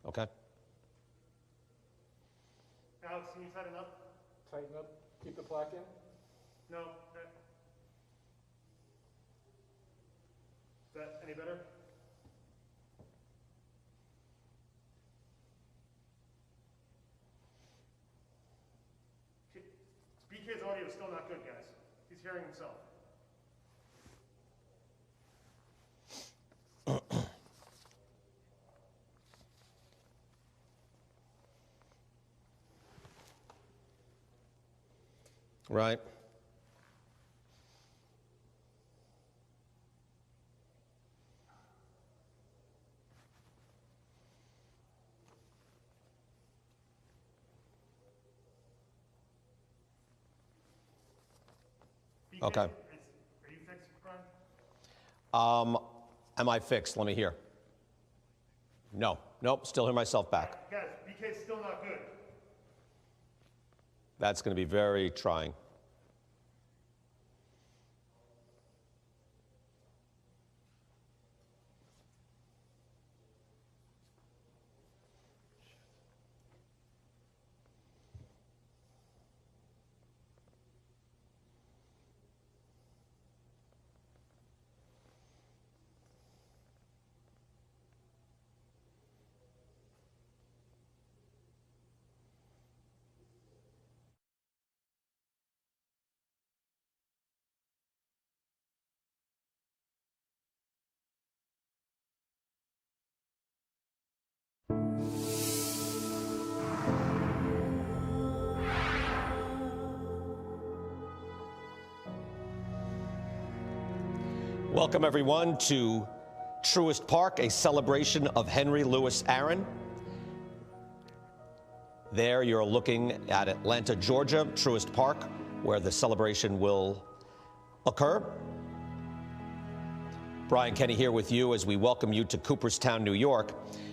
Okay. Alex, can you tighten up? Tighten up, keep the plaque in. No. Is that any better? BK's audio is still not good, guys. He's hearing himself. Right. BK, Okay. are you fixed, Brian? Am I fixed? Let me hear. No. Nope, still hear myself back. Guys, BK's still not good. That's going to be very trying. Welcome, everyone, to Truist Park, a celebration of Henry Louis Aaron. There you're looking at Atlanta, Georgia, Truist Park, where the celebration will occur. Brian Kenny here with you as we welcome you to Cooperstown, New York,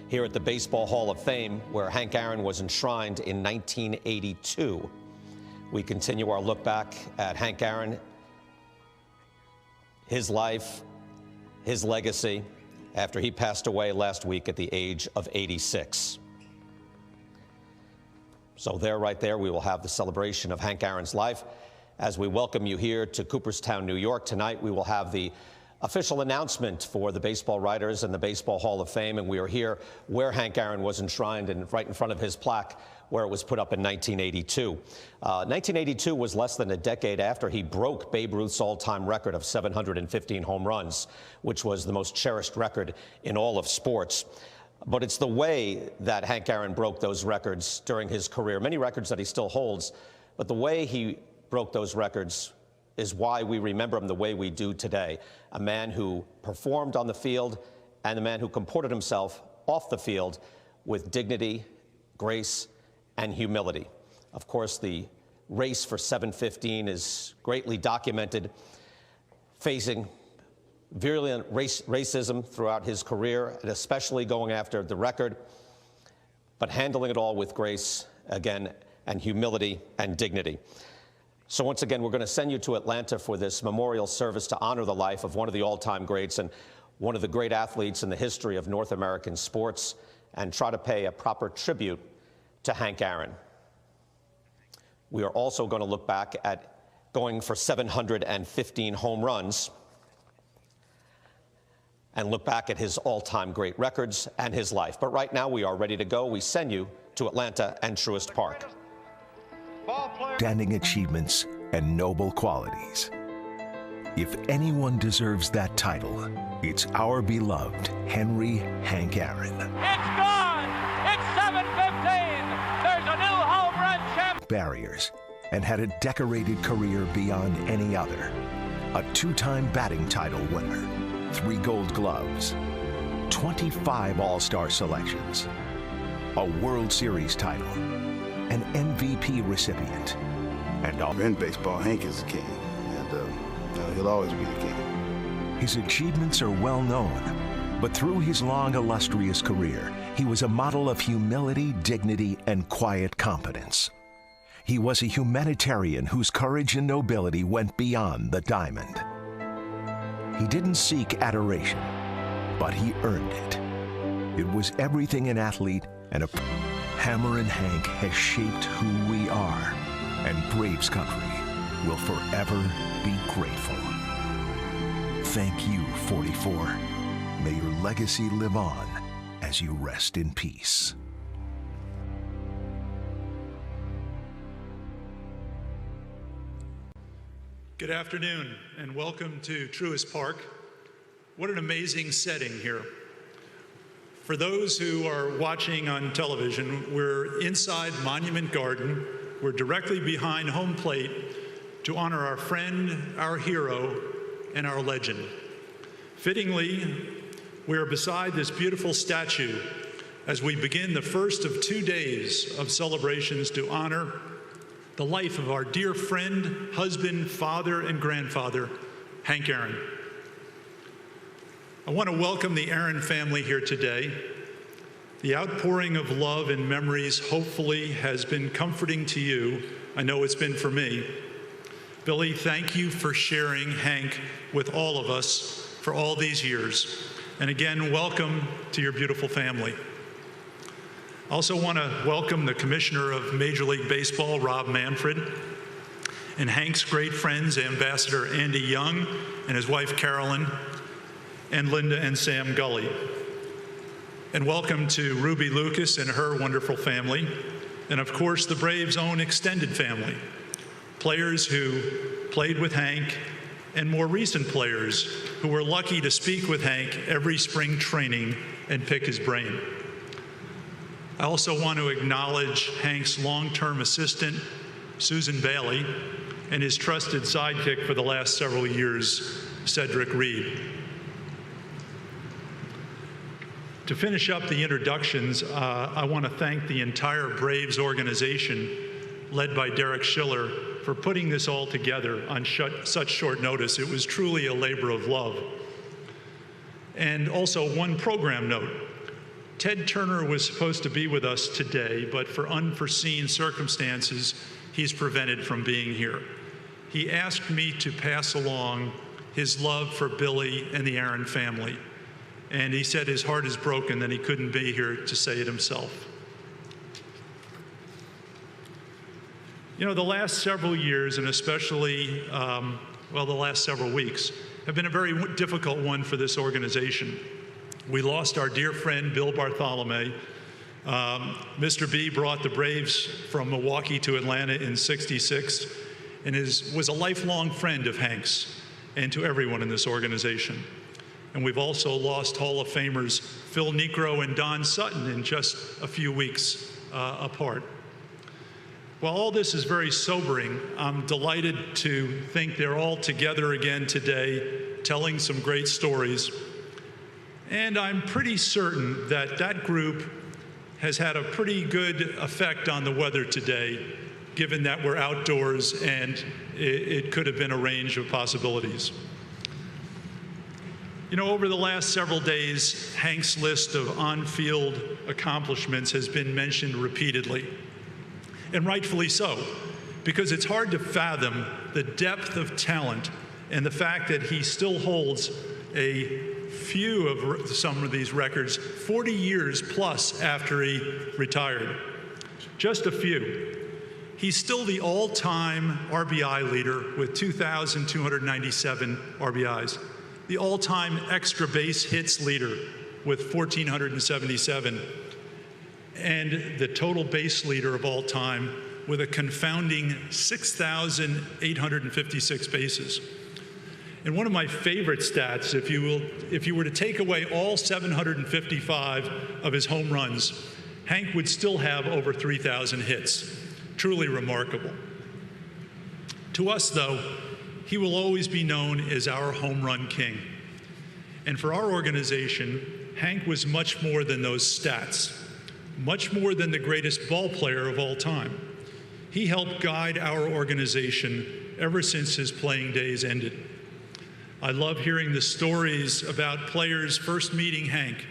here at the Baseball Hall of Fame, where Hank Aaron was enshrined in 1982. We continue our look back at Hank Aaron, his life, his legacy, after he passed away last week at the age of 86. So there, right there, we will have the celebration of Hank Aaron's life. As we welcome you here to Cooperstown, New York, tonight we will have the official announcement for the baseball writers and the Baseball Hall of Fame, and we are here where Hank Aaron was enshrined and right in front of his plaque where it was put up in 1982. 1982 was less than a decade after he broke Babe Ruth's all-time record of 715 home runs, which was the most cherished record in all of sports. But it's the way that Hank Aaron broke those records during his career, many records that he still holds, but the way he broke those records is why we remember him the way we do today. A man who performed on the field and a man who comported himself off the field with dignity, grace, and humility. Of course, the race for 715 is greatly documented, facing virulent racism throughout his career, and especially going after the record, but handling it all with grace, again, and humility and dignity. So once again, we're going to send you to Atlanta for this memorial service to honor the life of one of the all-time greats and one of the great athletes in the history of North American sports, and try to pay a proper tribute to Hank Aaron. We are also going to look back at going for 715 home runs and look back at his all-time great records and his life. But right now, we are ready to go. We send you to Atlanta and Truist Park. Standing achievements and noble qualities. If anyone deserves that title, it's our beloved Henry Hank Aaron. It's gone! It's 7:15! There's a new home run champ! Barriers, and had a decorated career beyond any other. A two-time batting title winner, 3 Gold Gloves, 25 All-Star selections, a World Series title, an MVP recipient, and in baseball, Hank is the king, and he'll always be the king. His achievements are well known, but through his long, illustrious career, he was a model of humility, dignity, and quiet competence. He was a humanitarian whose courage and nobility went beyond the diamond. He didn't seek adoration, but he earned it. It was everything an athlete and a Hammer and Hank has shaped who we are, and Braves country will forever be grateful. Thank you, 44. May your legacy live on as you rest in peace. Good afternoon and welcome to Truist Park. What an amazing setting here. For those who are watching on television, we're inside Monument Garden. We're directly behind home plate to honor our friend, our hero, and our legend. Fittingly, we are beside this beautiful statue as we begin the first of 2 days of celebrations to honor the life of our dear friend, husband, father, and grandfather, Hank Aaron. I want to welcome the Aaron family here today. The outpouring of love and memories hopefully has been comforting to you. I know it's been for me. Billy, thank you for sharing Hank with all of us for all these years. And again, welcome to your beautiful family. I also want to welcome the Commissioner of Major League Baseball, Rob Manfred, and Hank's great friends, Ambassador Andy Young and his wife Carolyn, and Linda and Sam Gully. And welcome to Ruby Lucas and her wonderful family, and of course the Braves' own extended family, players who played with Hank, and more recent players who were lucky to speak with Hank every spring training and pick his brain. I also want to acknowledge Hank's long-term assistant, Susan Bailey, and his trusted sidekick for the last several years, Cedric Reed. To finish up the introductions, I want to thank the entire Braves organization, led by Derek Schiller, for putting this all together on such short notice. It was truly a labor of love. And also one program note. Ted Turner was supposed to be with us today, but for unforeseen circumstances, he's prevented from being here. He asked me to pass along his love for Billy and the Aaron family. And he said his heart is broken that he couldn't be here to say it himself. You know, the last several years, and especially, the last several weeks, have been a very difficult one for this organization. We lost our dear friend, Bill Bartholomé. Mr. B brought the Braves from Milwaukee to Atlanta in '66 and was a lifelong friend of Hank's and to everyone in this organization. And we've also lost Hall of Famers Phil Niekro and Don Sutton in just a few weeks apart. While all this is very sobering, I'm delighted to think they're all together again today, telling some great stories. And I'm pretty certain that that group has had a pretty good effect on the weather today, given that we're outdoors and it could have been a range of possibilities. You know, over the last several days, Hank's list of on-field accomplishments has been mentioned repeatedly, and rightfully so, because it's hard to fathom the depth of talent and the fact that he still holds a few of some of these records 40 years plus after he retired. Just a few. He's still the all-time RBI leader with 2,297 RBIs. The all-time extra base hits leader with 1,477. And the total base leader of all time with a confounding 6,856 bases. And one of my favorite stats, if you were to take away all 755 of his home runs, Hank would still have over 3,000 hits. Truly remarkable. To us, though, he will always be known as our home run king. And for our organization, Hank was much more than those stats, much more than the greatest ball player of all time. He helped guide our organization ever since his playing days ended. I love hearing the stories about players first meeting Hank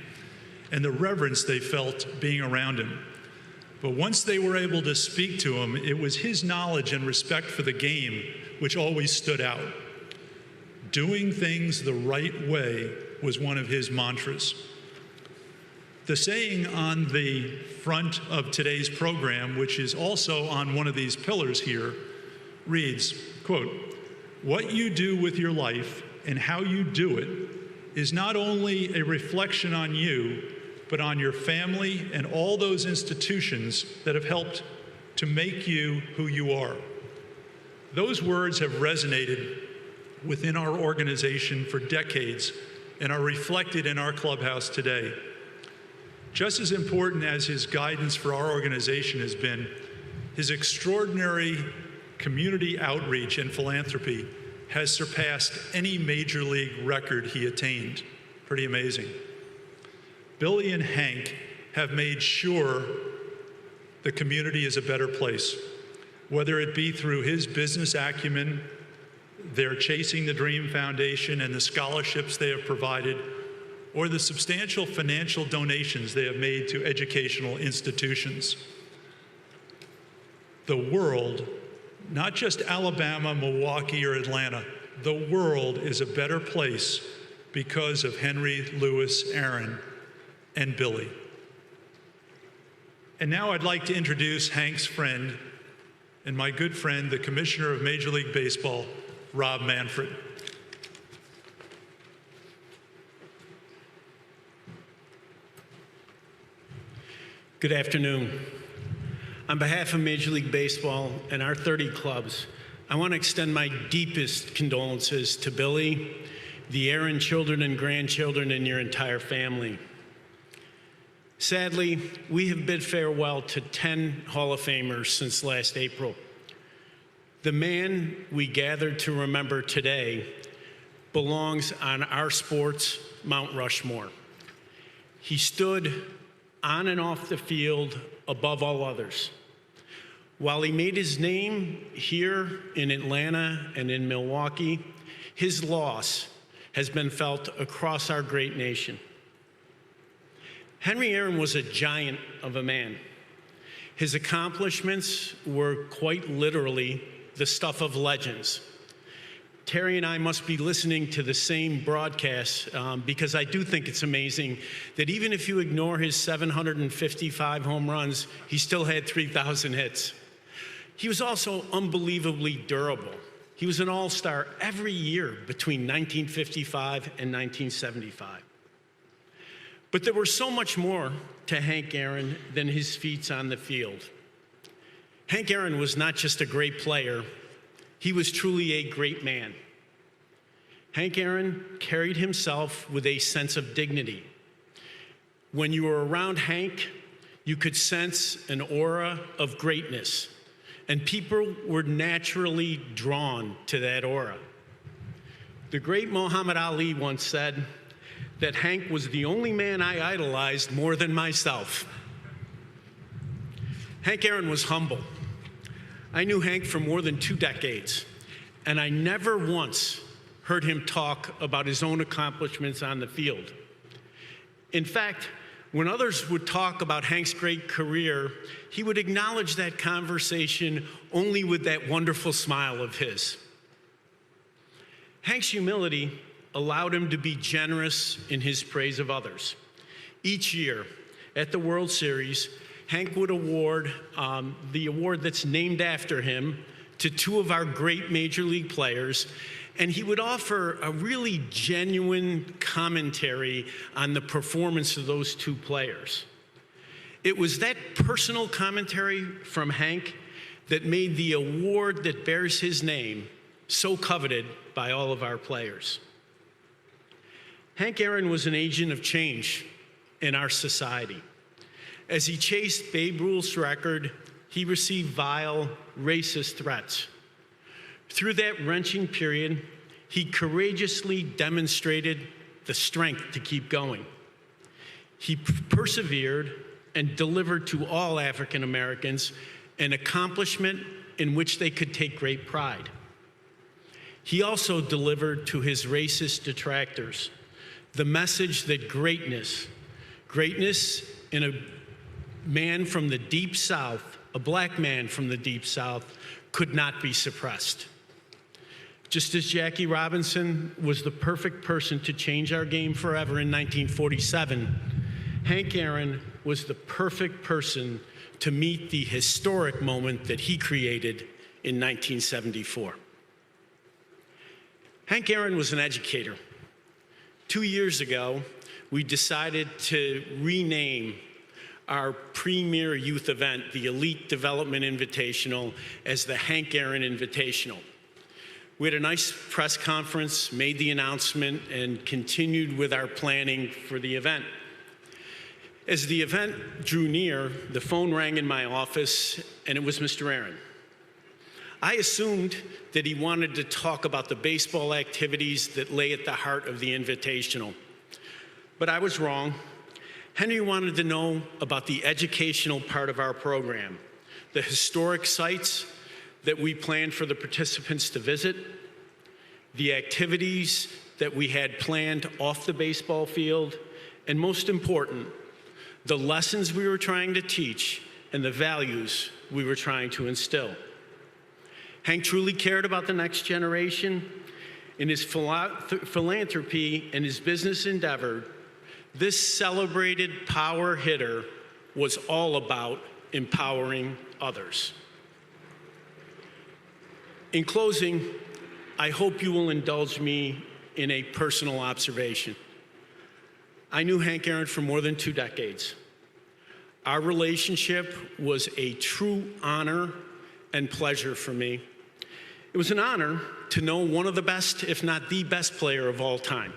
and the reverence they felt being around him. But once they were able to speak to him, it was his knowledge and respect for the game which always stood out. Doing things the right way was one of his mantras. The saying on the front of today's program, which is also on one of these pillars here, reads, quote, "What you do with your life and how you do it is not only a reflection on you, but on your family and all those institutions that have helped to make you who you are." Those words have resonated within our organization for decades and are reflected in our clubhouse today. Just as important as his guidance for our organization has been, his extraordinary community outreach and philanthropy has surpassed any major league record he attained. Pretty amazing. Billy and Hank have made sure the community is a better place, whether it be through his business acumen, their Chasing the Dream Foundation and the scholarships they have provided, or the substantial financial donations they have made to educational institutions. The world, not just Alabama, Milwaukee, or Atlanta, the world is a better place because of Henry, Louis, Aaron, and Billy. And now I'd like to introduce Hank's friend and my good friend, the Commissioner of Major League Baseball, Rob Manfred. Good afternoon. On behalf of Major League Baseball and our 30 clubs, I want to extend my deepest condolences to Billy, the Aaron children and grandchildren, and your entire family. Sadly, we have bid farewell to 10 Hall of Famers since last April. The man we gathered to remember today belongs on our sports Mount Rushmore. He stood on and off the field above all others. While he made his name here in Atlanta and in Milwaukee, his loss has been felt across our great nation. Henry Aaron was a giant of a man. His accomplishments were quite literally the stuff of legends. Terry and I must be listening to the same broadcast because I do think it's amazing that even if you ignore his 755 home runs, he still had 3,000 hits. He was also unbelievably durable. He was an all-star every year between 1955 and 1975. But there was so much more to Hank Aaron than his feats on the field. Hank Aaron was not just a great player, he was truly a great man. Hank Aaron carried himself with a sense of dignity. When you were around Hank, you could sense an aura of greatness, and people were naturally drawn to that aura. The great Muhammad Ali once said that Hank was the only man I idolized more than myself. Hank Aaron was humble. I knew Hank for more than 2 decades, and I never once heard him talk about his own accomplishments on the field. In fact, when others would talk about Hank's great career, he would acknowledge that conversation only with that wonderful smile of his. Hank's humility allowed him to be generous in his praise of others. Each year at the World Series, Hank would award the award that's named after him to 2 of our great major league players, and he would offer a really genuine commentary on the performance of those 2 players. It was that personal commentary from Hank that made the award that bears his name so coveted by all of our players. Hank Aaron was an agent of change in our society. As he chased Babe Ruth's record, he received vile, racist threats. Through that wrenching period, he courageously demonstrated the strength to keep going. He persevered and delivered to all African Americans an accomplishment in which they could take great pride. He also delivered to his racist detractors the message that greatness in a man from the Deep South, a black man from the Deep South, could not be suppressed. Just as Jackie Robinson was the perfect person to change our game forever in 1947, Hank Aaron was the perfect person to meet the historic moment that he created in 1974. Hank Aaron was an educator. 2 years ago, we decided to rename our premier youth event, the Elite Development Invitational, as the Hank Aaron Invitational. We had a nice press conference, made the announcement, and continued with our planning for the event. As the event drew near, the phone rang in my office, and it was Mr. Aaron. I assumed that he wanted to talk about the baseball activities that lay at the heart of the Invitational. But I was wrong. Henry wanted to know about the educational part of our program, the historic sites that we planned for the participants to visit, the activities that we had planned off the baseball field, and most important, the lessons we were trying to teach and the values we were trying to instill. Hank truly cared about the next generation. In his philanthropy and his business endeavor, this celebrated power hitter was all about empowering others. In closing, I hope you will indulge me in a personal observation. I knew Hank Aaron for more than 2 decades. Our relationship was a true honor and pleasure for me. It was an honor to know one of the best, if not the best player of all time.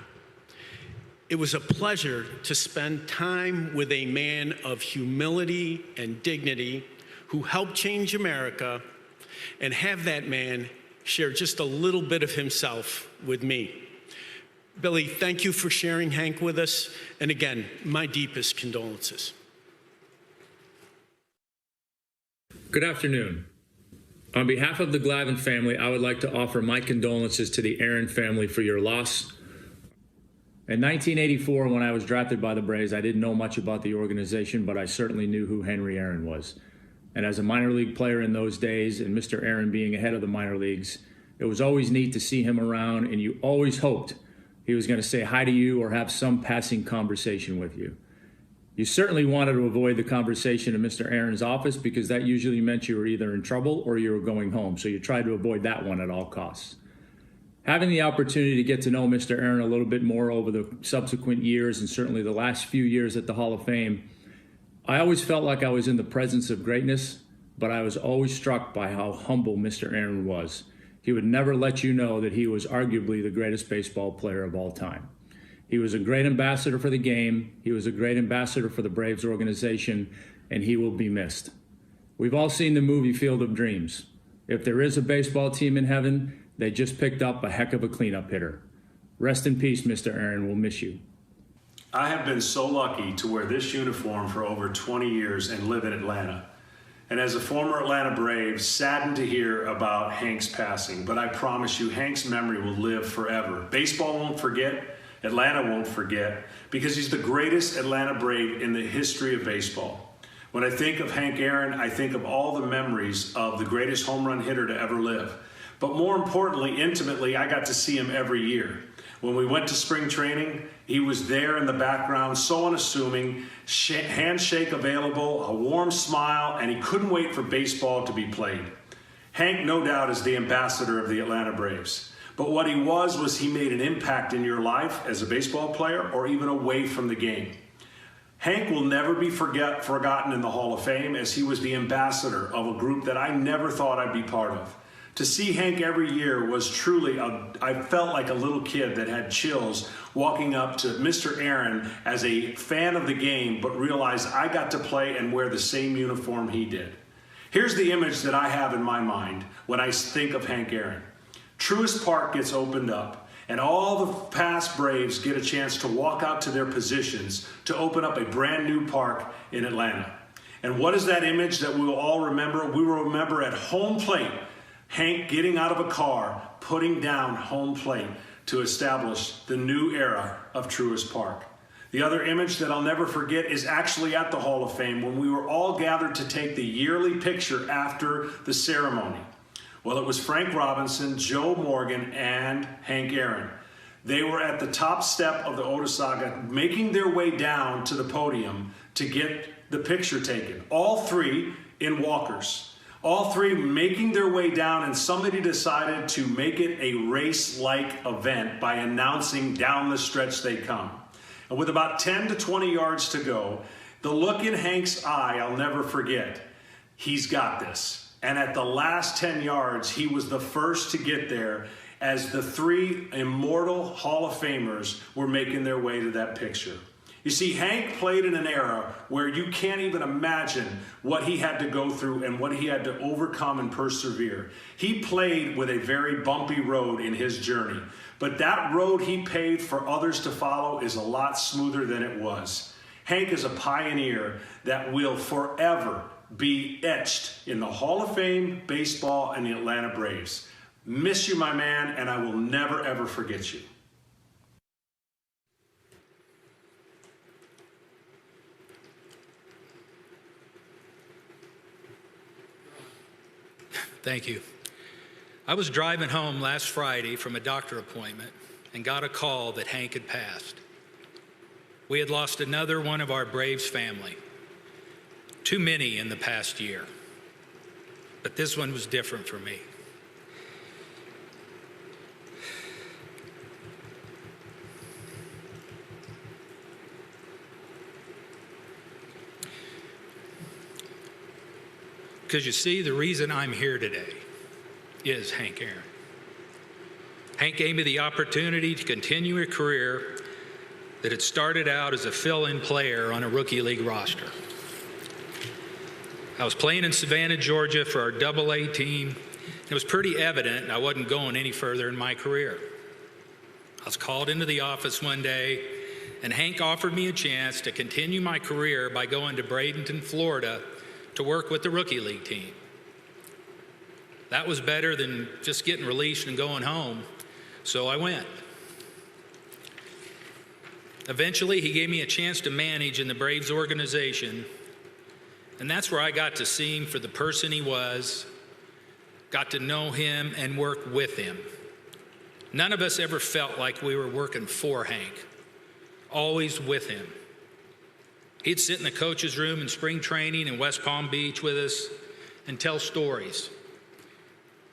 It was a pleasure to spend time with a man of humility and dignity who helped change America, and have that man share just a little bit of himself with me. Billy, thank you for sharing Hank with us, and again, my deepest condolences. Good afternoon. On behalf of the Glavin family, I would like to offer my condolences to the Aaron family for your loss. In 1984, when I was drafted by the Braves, I didn't know much about the organization, but I certainly knew who Henry Aaron was. And as a minor league player in those days, and Mr. Aaron being ahead of the minor leagues, it was always neat to see him around, and you always hoped he was going to say hi to you or have some passing conversation with you. You certainly wanted to avoid the conversation in Mr. Aaron's office because that usually meant you were either in trouble or you were going home, so you tried to avoid that one at all costs. Having the opportunity to get to know Mr. Aaron a little bit more over the subsequent years, and certainly the last few years at the Hall of Fame, I always felt like I was in the presence of greatness, but I was always struck by how humble Mr. Aaron was. He would never let you know that he was arguably the greatest baseball player of all time. He was a great ambassador for the game, he was a great ambassador for the Braves organization, and he will be missed. We've all seen the movie Field of Dreams. If there is a baseball team in heaven, they just picked up a heck of a cleanup hitter. Rest in peace, Mr. Aaron, we'll miss you. I have been so lucky to wear this uniform for over 20 years and live in Atlanta. And as a former Atlanta Brave, saddened to hear about Hank's passing, but I promise you, Hank's memory will live forever. Baseball won't forget, Atlanta won't forget, because he's the greatest Atlanta Brave in the history of baseball. When I think of Hank Aaron, I think of all the memories of the greatest home run hitter to ever live. But more importantly, intimately, I got to see him every year. When we went to spring training, he was there in the background, so unassuming, handshake available, a warm smile, and he couldn't wait for baseball to be played. Hank, no doubt, is the ambassador of the Atlanta Braves. But what he was he made an impact in your life as a baseball player or even away from the game. Hank will never be forgotten in the Hall of Fame, as he was the ambassador of a group that I never thought I'd be part of. To see Hank every year was truly, I felt like a little kid that had chills walking up to Mr. Aaron as a fan of the game, but realized I got to play and wear the same uniform he did. Here's the image that I have in my mind when I think of Hank Aaron. Truist Park gets opened up, and all the past Braves get a chance to walk out to their positions to open up a brand new park in Atlanta. And what is that image that we will all remember? We will remember at home plate, Hank getting out of a car, putting down home plate to establish the new era of Truist Park. The other image that I'll never forget is actually at the Hall of Fame when we were all gathered to take the yearly picture after the ceremony. Well, it was Frank Robinson, Joe Morgan, and Hank Aaron. They were at the top step of the Otis saga, making their way down to the podium to get the picture taken. All three in walkers. All three making their way down, and somebody decided to make it a race-like event by announcing down the stretch they come. And with about 10 to 20 yards to go, the look in Hank's eye, I'll never forget. He's got this. And at the last 10 yards, he was the first to get there as the three immortal Hall of Famers were making their way to that picture. You see, Hank played in an era where you can't even imagine what he had to go through and what he had to overcome and persevere. He played with a very bumpy road in his journey, but that road he paved for others to follow is a lot smoother than it was. Hank is a pioneer that will forever be etched in the Hall of Fame, baseball, and the Atlanta Braves. Miss you, my man, and I will never, ever forget you. Thank you. I was driving home last Friday from a doctor appointment and got a call that Hank had passed. We had lost another one of our Braves family. Too many in the past year. But this one was different for me. Because you see, the reason I'm here today is Hank Aaron. Hank gave me the opportunity to continue a career that had started out as a fill-in player on a rookie league roster. I was playing in Savannah, Georgia for our AA team. It was pretty evident I wasn't going any further in my career. I was called into the office one day, and Hank offered me a chance to continue my career by going to Bradenton, Florida, to work with the rookie league team. That was better than just getting released and going home, so I went. Eventually, he gave me a chance to manage in the Braves organization, and that's where I got to see him for the person he was, got to know him and work with him. None of us ever felt like we were working for Hank, always with him. He'd sit in the coach's room in spring training in West Palm Beach with us and tell stories.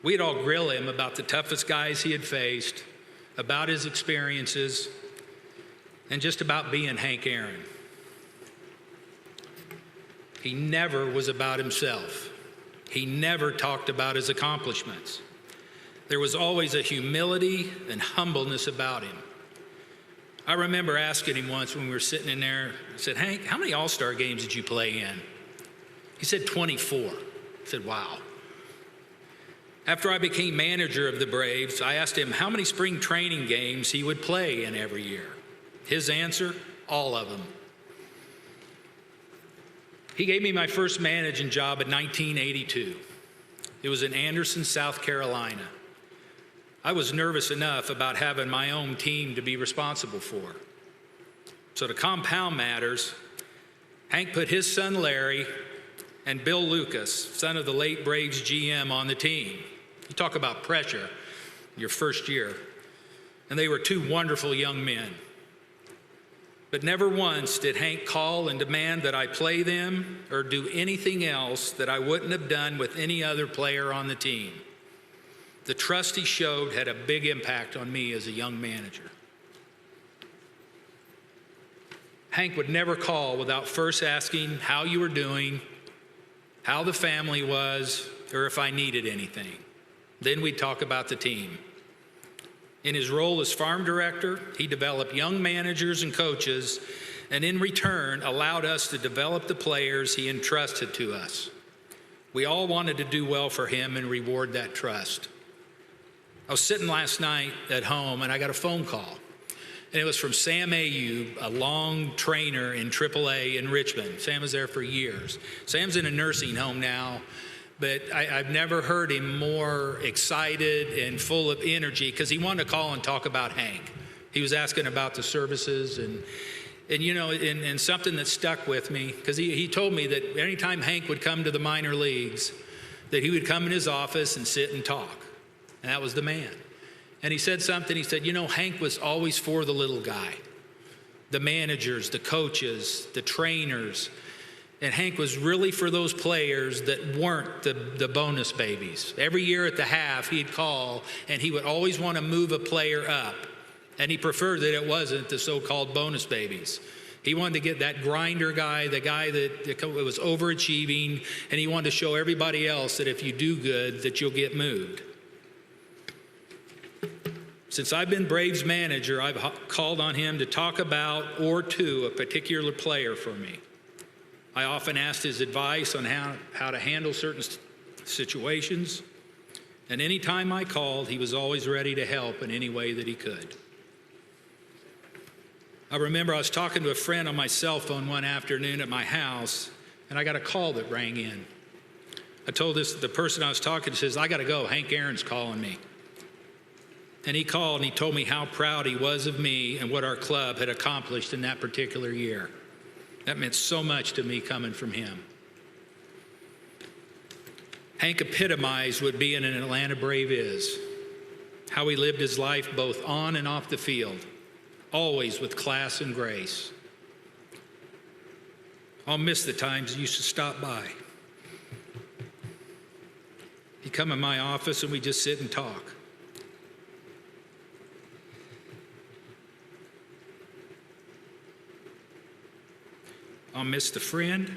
We'd all grill him about the toughest guys he had faced, about his experiences, and just about being Hank Aaron. He never was about himself. He never talked about his accomplishments. There was always a humility and humbleness about him. I remember asking him once when we were sitting in there, I said, "Hank, how many All-Star games did you play in?" He said 24. I said, "Wow." After I became manager of the Braves, I asked him how many spring training games he would play in every year. His answer, all of them. He gave me my first managing job in 1982. It was in Anderson, South Carolina. I was nervous enough about having my own team to be responsible for. So to compound matters, Hank put his son Larry and Bill Lucas, son of the late Braves GM, on the team. You talk about pressure your first year. And they were two wonderful young men. But never once did Hank call and demand that I play them or do anything else that I wouldn't have done with any other player on the team. The trust he showed had a big impact on me as a young manager. Hank would never call without first asking how you were doing, how the family was, or if I needed anything. Then we'd talk about the team. In his role as farm director, he developed young managers and coaches, and in return allowed us to develop the players he entrusted to us. We all wanted to do well for him and reward that trust. I was sitting last night at home and I got a phone call. And it was from Sam Ayub, a long trainer in AAA in Richmond. Sam was there for years. Sam's in a nursing home now, but I've never heard him more excited and full of energy because he wanted to call and talk about Hank. He was asking about the services and you know, and something that stuck with me, because he told me that anytime Hank would come to the minor leagues, that he would come in his office and sit and talk. And that was the man. And he said something, he said, you know, Hank was always for the little guy, the managers, the coaches, the trainers. And Hank was really for those players that weren't the bonus babies. Every year at the half, he'd call, and he would always want to move a player up. And he preferred that it wasn't the so-called bonus babies. He wanted to get that grinder guy, the guy that was overachieving, and he wanted to show everybody else that if you do good, that you'll get moved. Since I've been Braves manager, I've called on him to talk about or to a particular player for me. I often asked his advice on how to handle certain situations, and any time I called, he was always ready to help in any way that he could. I remember I was talking to a friend on my cell phone one afternoon at my house, and I got a call that rang in. I told the person I was talking to, says, I got to go, Hank Aaron's calling me. And he called and he told me how proud he was of me and what our club had accomplished in that particular year. That meant so much to me coming from him. Hank epitomized what being an Atlanta Brave is, how he lived his life both on and off the field, always with class and grace. I'll miss the times he used to stop by. He'd come in my office and we'd just sit and talk. I'll miss the friend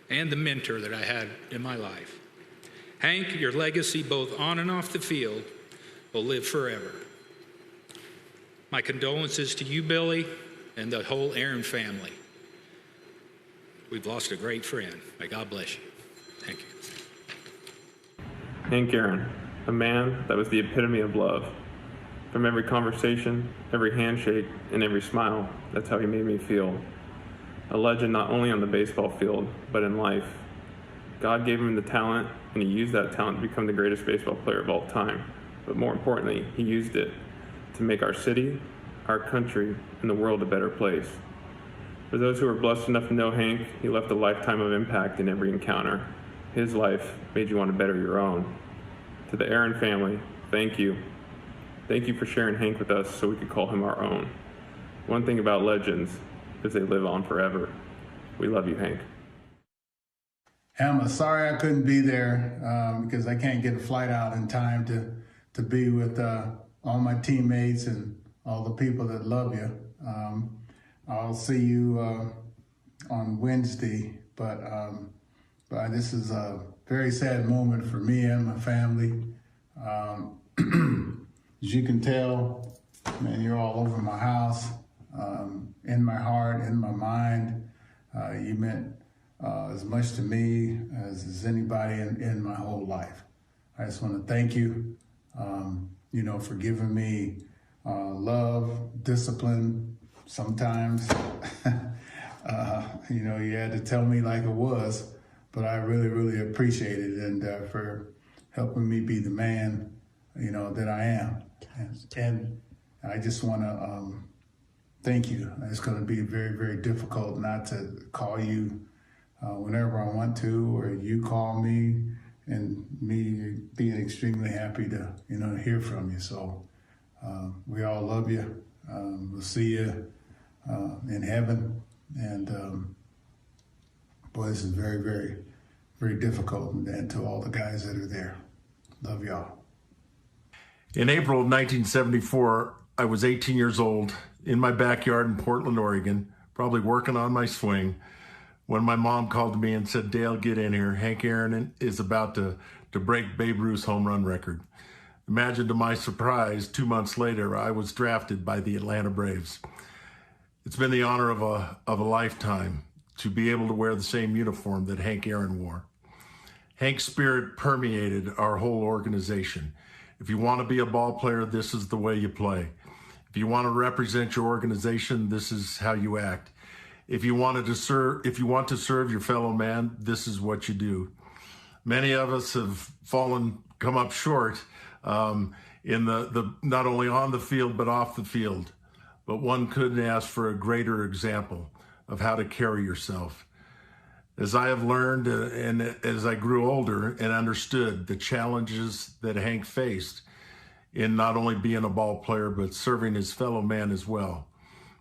and the mentor that I had in my life. Hank, your legacy both on and off the field will live forever. My condolences to you, Billy, and the whole Aaron family. We've lost a great friend. May God bless you. Thank you. Hank Aaron, a man that was the epitome of love. From every conversation, every handshake, and every smile, that's how he made me feel. A legend not only on the baseball field, but in life. God gave him the talent, and he used that talent to become the greatest baseball player of all time. But more importantly, he used it to make our city, our country, and the world a better place. For those who are blessed enough to know Hank, he left a lifetime of impact in every encounter. His life made you want to better your own. To the Aaron family, thank you. Thank you for sharing Hank with us so we could call him our own. One thing about legends is they live on forever. We love you, Hank. I'm sorry I couldn't be there because I can't get a flight out in time to be with all my teammates and all the people that love you. I'll see you on Wednesday, but this is a very sad moment for me and my family. As you can tell, man, you're all over my house, in my heart, in my mind. You meant as much to me as anybody in my whole life. I just want to thank you, for giving me love, discipline. Sometimes, you had to tell me like it was, but I really, really appreciate it, and for helping me be the man, that I am. And I just want to thank you. It's going to be very, very difficult not to call you whenever I want to, or you call me, and me being extremely happy to, hear from you. So we all love you. We'll see you in heaven. And boy, this is very, very, very difficult. And to all the guys that are there, love y'all. In April of 1974, I was 18 years old in my backyard in Portland, Oregon, probably working on my swing, when my mom called me and said, Dale, get in here. Hank Aaron is about to break Babe Ruth's home run record. Imagine to my surprise, 2 months later, I was drafted by the Atlanta Braves. It's been the honor of a lifetime to be able to wear the same uniform that Hank Aaron wore. Hank's spirit permeated our whole organization. If you want to be a ball player, this is the way you play. If you want to represent your organization, this is how you act. If you want to serve your fellow man, this is what you do. Many of us have come up short in the not only on the field but off the field. But one couldn't ask for a greater example of how to carry yourself. As I have learned and as I grew older and understood the challenges that Hank faced in not only being a ball player, but serving his fellow man as well,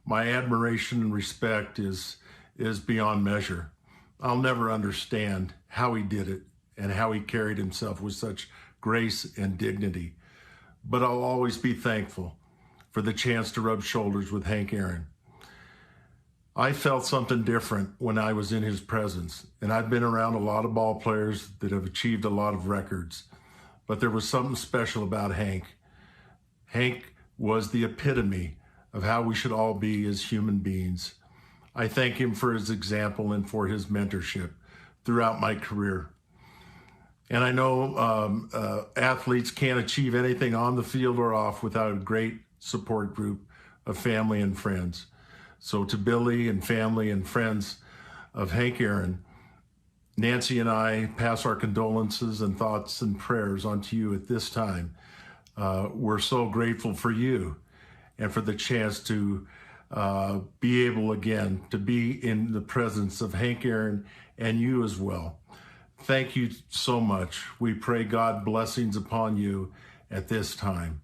my admiration and respect is beyond measure. I'll never understand how he did it and how he carried himself with such grace and dignity, but I'll always be thankful for the chance to rub shoulders with Hank Aaron. I felt something different when I was in his presence, and I've been around a lot of ball players that have achieved a lot of records, but there was something special about Hank. Hank was the epitome of how we should all be as human beings. I thank him for his example and for his mentorship throughout my career. And I know athletes can't achieve anything on the field or off without a great support group of family and friends. So to Billy and family and friends of Hank Aaron, Nancy and I pass our condolences and thoughts and prayers onto you at this time. We're so grateful for you and for the chance to be able again to be in the presence of Hank Aaron and you as well. Thank you so much. We pray God blessings upon you at this time.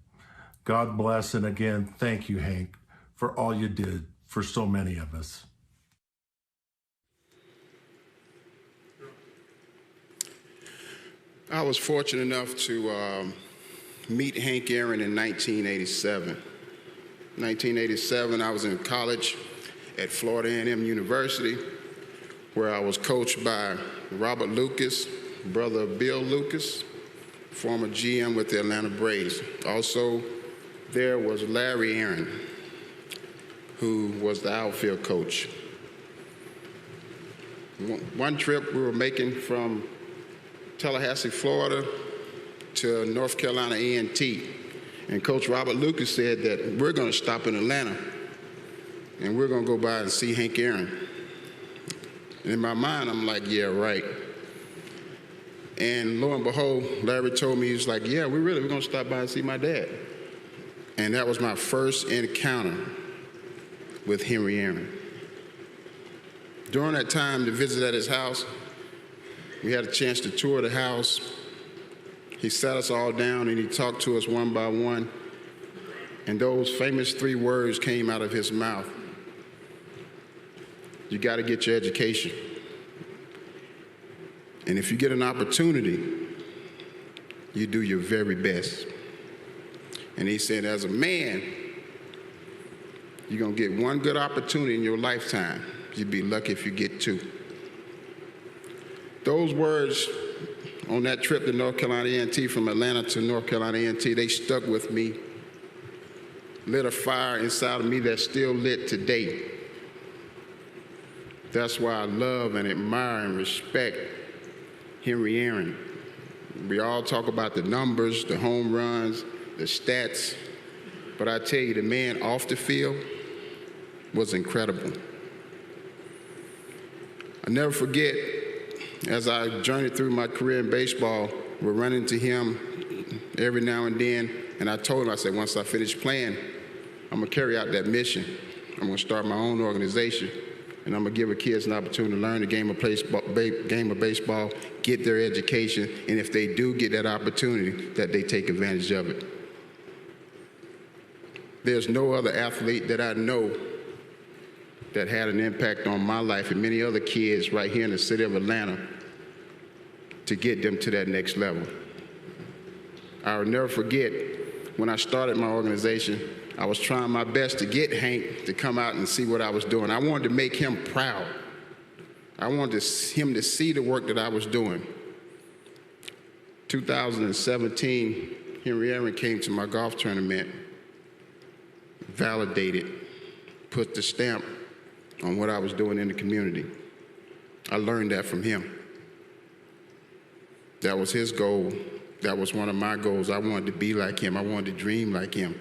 God bless, and again, thank you, Hank, for all you did for so many of us. I was fortunate enough to meet Hank Aaron in 1987. 1987, I was in college at Florida A&M University, where I was coached by Robert Lucas, brother of Bill Lucas, former GM with the Atlanta Braves. Also, there was Larry Aaron, who was the outfield coach. One trip we were making from Tallahassee, Florida to North Carolina A&T, and Coach Robert Lucas said that we're going to stop in Atlanta and we're going to go by and see Hank Aaron. And in my mind, I'm like, yeah, right. And lo and behold, Larry told me, he was like, yeah, we're going to stop by and see my dad. And that was my first encounter with Henry Aaron. During that time to visit at his house, we had a chance to tour the house. He sat us all down and he talked to us one by one. And those famous 3 words came out of his mouth. You got to get your education. And if you get an opportunity, you do your very best. And he said, as a man, you're going to get one good opportunity in your lifetime. You'd be lucky if you get 2. Those words on that trip to North Carolina A&T, from Atlanta to North Carolina A&T, they stuck with me, lit a fire inside of me that's still lit today. That's why I love and admire and respect Henry Aaron. We all talk about the numbers, the home runs, the stats, but I tell you, the man off the field was incredible. I never forget, as I journeyed through my career in baseball, we're running to him every now and then, and I told him, I said, once I finish playing, I'm going to carry out that mission. I'm going to start my own organization, and I'm going to give the kids an opportunity to learn the game of baseball, get their education, and if they do get that opportunity, that they take advantage of it. There's no other athlete that I know that had an impact on my life and many other kids right here in the city of Atlanta to get them to that next level. I'll never forget, when I started my organization, I was trying my best to get Hank to come out and see what I was doing. I wanted to make him proud. I wanted him to see the work that I was doing. 2017, Henry Aaron came to my golf tournament, validated, put the stamp on what I was doing in the community. I learned that from him. That was his goal. That was one of my goals. I wanted to be like him. I wanted to dream like him.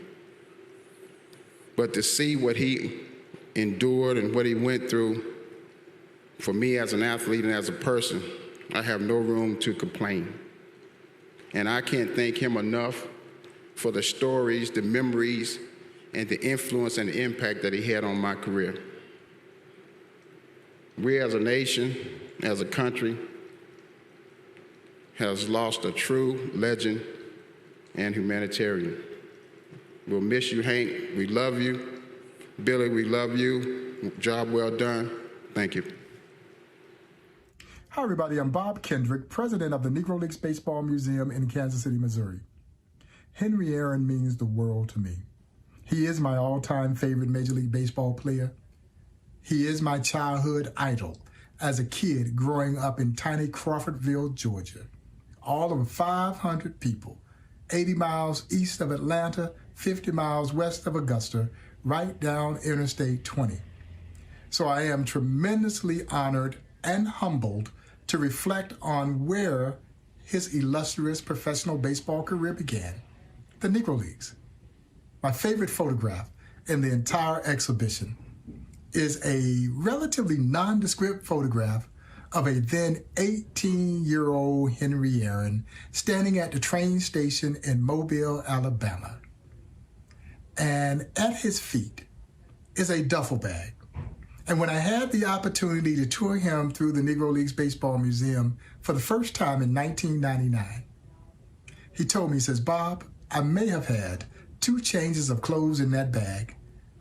But to see what he endured and what he went through, for me as an athlete and as a person, I have no room to complain. And I can't thank him enough for the stories, the memories, and the influence and the impact that he had on my career. We as a nation, as a country has lost a true legend and humanitarian. We'll miss you, Hank. We love you. Billy, we love you. Job well done. Thank you. Hi, everybody. I'm Bob Kendrick, president of the Negro Leagues Baseball Museum in Kansas City, Missouri. Henry Aaron means the world to me. He is my all-time favorite Major League Baseball player. He is my childhood idol as a kid growing up in tiny Crawfordville, Georgia. All of 500 people, 80 miles east of Atlanta, 50 miles west of Augusta, right down Interstate 20. So I am tremendously honored and humbled to reflect on where his illustrious professional baseball career began, the Negro Leagues. My favorite photograph in the entire exhibition is a relatively nondescript photograph of a then 18-year-old Henry Aaron standing at the train station in Mobile, Alabama. And at his feet is a duffel bag. And when I had the opportunity to tour him through the Negro Leagues Baseball Museum for the first time in 1999, he told me, he says, "Bob, I may have had 2 changes of clothes in that bag,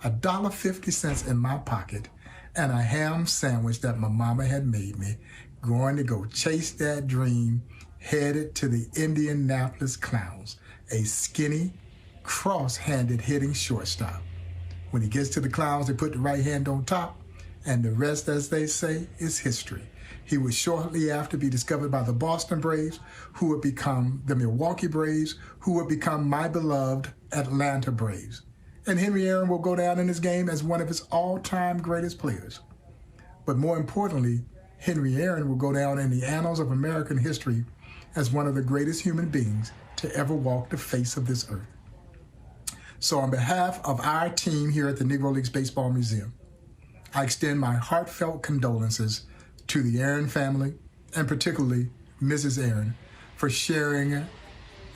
$1.50 in my pocket, and a ham sandwich that my mama had made me, going to go chase that dream, headed to the Indianapolis Clowns, a skinny, cross-handed hitting shortstop. When he gets to the Clowns, they put the right hand on top, and the rest, as they say, is history." He would shortly after be discovered by the Boston Braves, who would become the Milwaukee Braves, who would become my beloved Atlanta Braves. And Henry Aaron will go down in this game as one of his all-time greatest players. But more importantly, Henry Aaron will go down in the annals of American history as one of the greatest human beings to ever walk the face of this earth. So on behalf of our team here at the Negro Leagues Baseball Museum, I extend my heartfelt condolences to the Aaron family, and particularly Mrs. Aaron, for sharing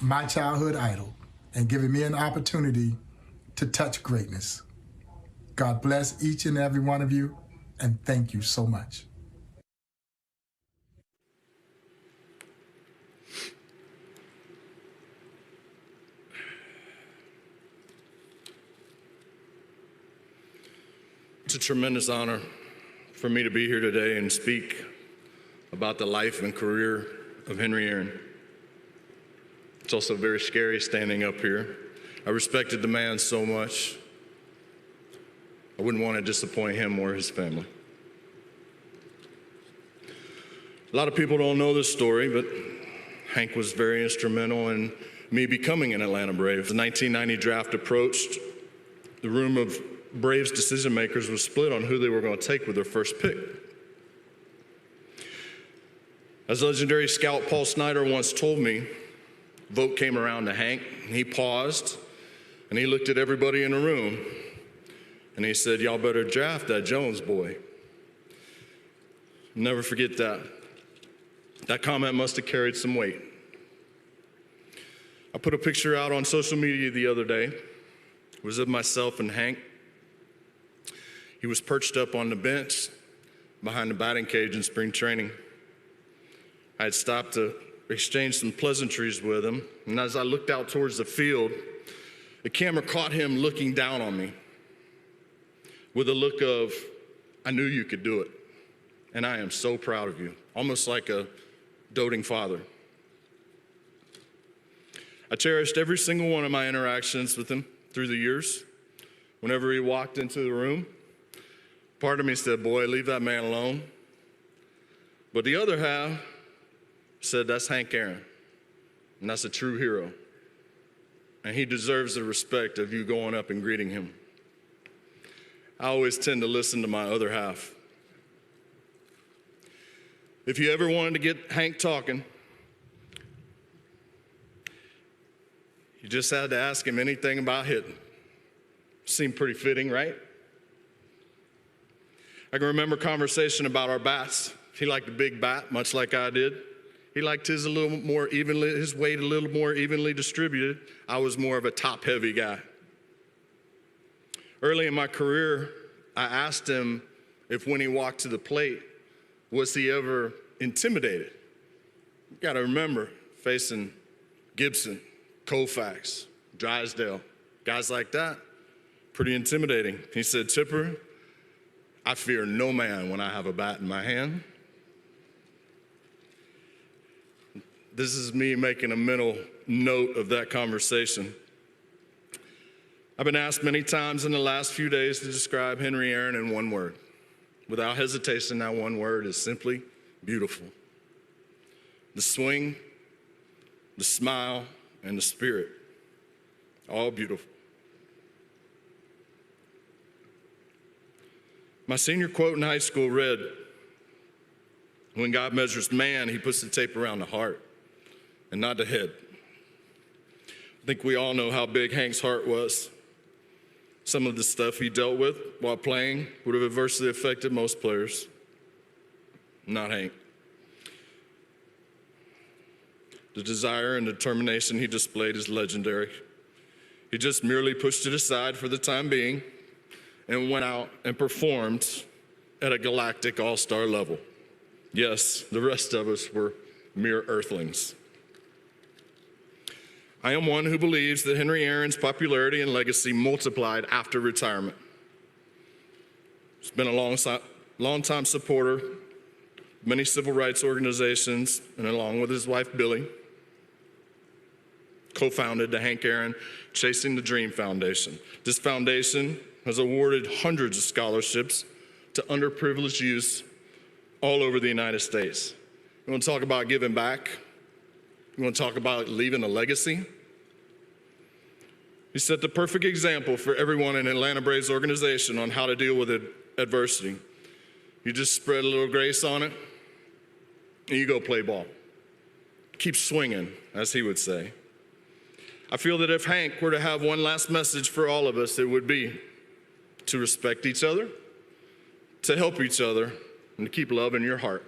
my childhood idol and giving me an opportunity to touch greatness. God bless each and every one of you, and thank you so much. It's a tremendous honor for me to be here today and speak about the life and career of Henry Aaron. It's also very scary standing up here. I respected the man so much. I wouldn't want to disappoint him or his family. A lot of people don't know this story, but Hank was very instrumental in me becoming an Atlanta Brave. The 1990 draft approached. The room of Braves decision makers was split on who they were going to take with their first pick. As legendary scout Paul Snyder once told me, vote came around to Hank, and he paused, and he looked at everybody in the room, and he said, "Y'all better draft that Jones boy." Never forget that. That comment must have carried some weight. I put a picture out on social media the other day. It was of myself and Hank. He was perched up on the bench behind the batting cage in spring training. I had stopped to exchange some pleasantries with him, and as I looked out towards the field, the camera caught him looking down on me with a look of, "I knew you could do it, and I am so proud of you," almost like a doting father. I cherished every single one of my interactions with him through the years. Whenever he walked into the room, part of me said, "Boy, leave that man alone." But the other half said, "That's Hank Aaron, and that's a true hero. And he deserves the respect of you going up and greeting him." I always tend to listen to my other half. If you ever wanted to get Hank talking, you just had to ask him anything about hitting. Seemed pretty fitting, right? I can remember conversation about our bats. He liked a big bat, much like I did. He liked his his weight a little more evenly distributed. I was more of a top-heavy guy. Early in my career, I asked him if when he walked to the plate, Was he ever intimidated? You got to remember, facing Gibson, Koufax, Drysdale, guys like that, pretty intimidating. He said, "Tipper, I fear no man when I have a bat in my hand." This is me making a mental note of that conversation. I've been asked many times in the last few days to describe Henry Aaron in one word. Without hesitation, that one word is simply beautiful. The swing, the smile, and the spirit, all beautiful. My senior quote in high school read, "When God measures man, he puts the tape around the heart and not the head." I think we all know how big Hank's heart was. Some of the stuff he dealt with while playing would have adversely affected most players. Not Hank. The desire and determination he displayed is legendary. He just merely pushed it aside for the time being and went out and performed at a galactic all-star level. Yes, the rest of us were mere earthlings. I am one who believes that Henry Aaron's popularity and legacy multiplied after retirement. He's been a long-time supporter of many civil rights organizations, and along with his wife, Billy, co-founded the Hank Aaron Chasing the Dream Foundation. This foundation has awarded hundreds of scholarships to underprivileged youth all over the United States. You want to talk about giving back? You want to talk about leaving a legacy? He set the perfect example for everyone in Atlanta Braves organization on how to deal with adversity. You just spread a little grace on it, and you go play ball. Keep swinging, as he would say. I feel that if Hank were to have one last message for all of us, it would be to respect each other, to help each other, and to keep love in your heart.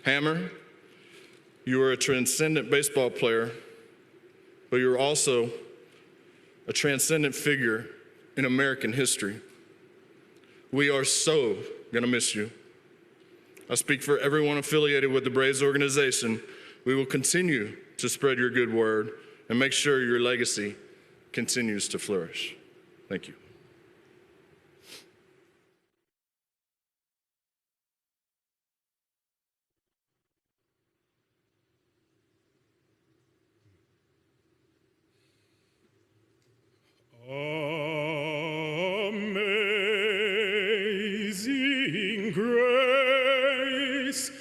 Hammer, you are a transcendent baseball player, but you're also a transcendent figure in American history. We are so going to miss you. I speak for everyone affiliated with the Braves organization. We will continue to spread your good word and make sure your legacy continues to flourish. Thank you. Amazing grace,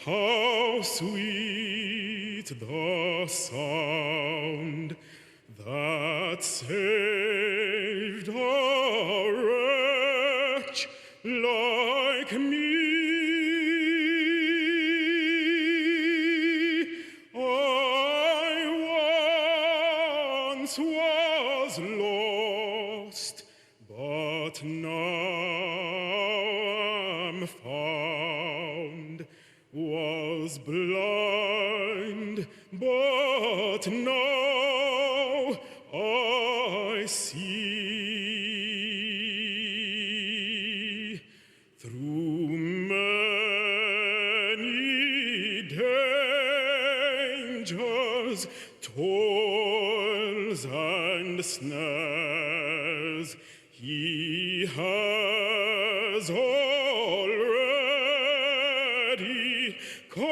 how sweet the sound that saved a wretch like me. I once was lost, but now I'm found, was blind, but now I see. Through many dangers, toils and snares, he has already come.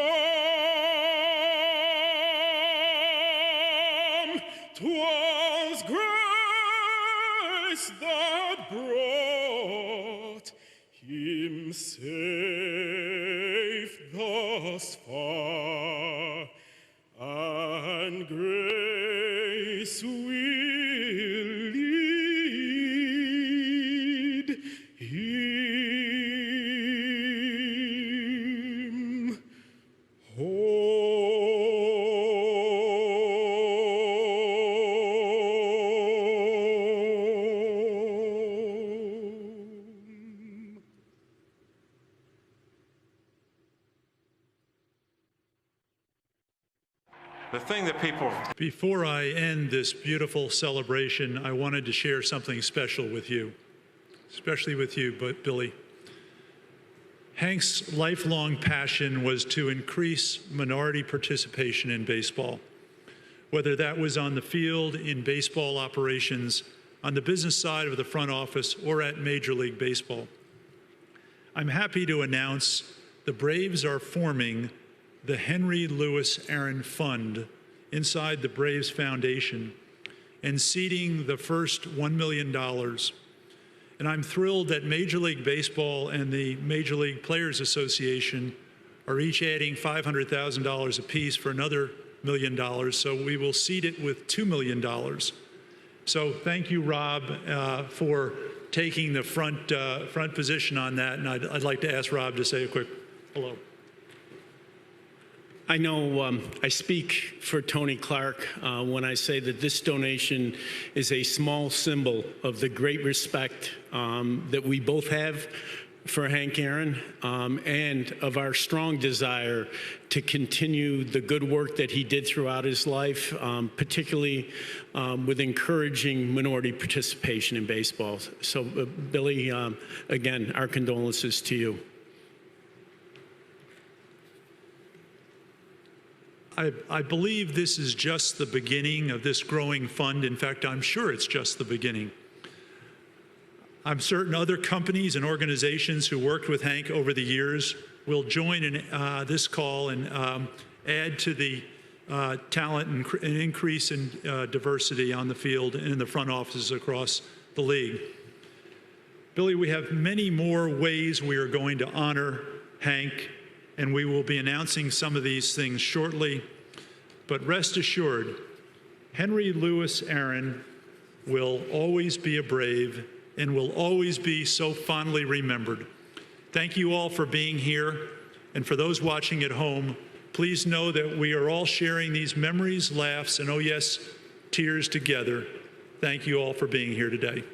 'Twas grace that brought him safe thus far, and grace will lead him home. The thing that people... Before I end this beautiful celebration, I wanted to share something special with you, especially with you, but Billy. Hank's lifelong passion was to increase minority participation in baseball, whether that was on the field, in baseball operations, on the business side of the front office, or at Major League Baseball. I'm happy to announce the Braves are forming the Henry Louis Aaron Fund inside the Braves Foundation and seeding the first $1 million. And I'm thrilled that Major League Baseball and the Major League Players Association are each adding $500,000 apiece for another $1 million, so we will seed it with $2 million. So thank you, Rob, for taking the front position on that, and I'd like to ask Rob to say a quick hello. I know I speak for Tony Clark when I say that this donation is a small symbol of the great respect that we both have for Hank Aaron and of our strong desire to continue the good work that he did throughout his life, particularly with encouraging minority participation in baseball. So, Billy, again, our condolences to you. I believe this is just the beginning of this growing fund. In fact, I'm sure it's just the beginning. I'm certain other companies and organizations who worked with Hank over the years will join in this call and add to the talent and increase in diversity on the field and in the front offices across the league. Billy, we have many more ways we are going to honor Hank, and we will be announcing some of these things shortly. But rest assured, Henry Louis Aaron will always be a Brave and will always be so fondly remembered. Thank you all for being here. And for those watching at home, please know that we are all sharing these memories, laughs, and oh yes, tears together. Thank you all for being here today.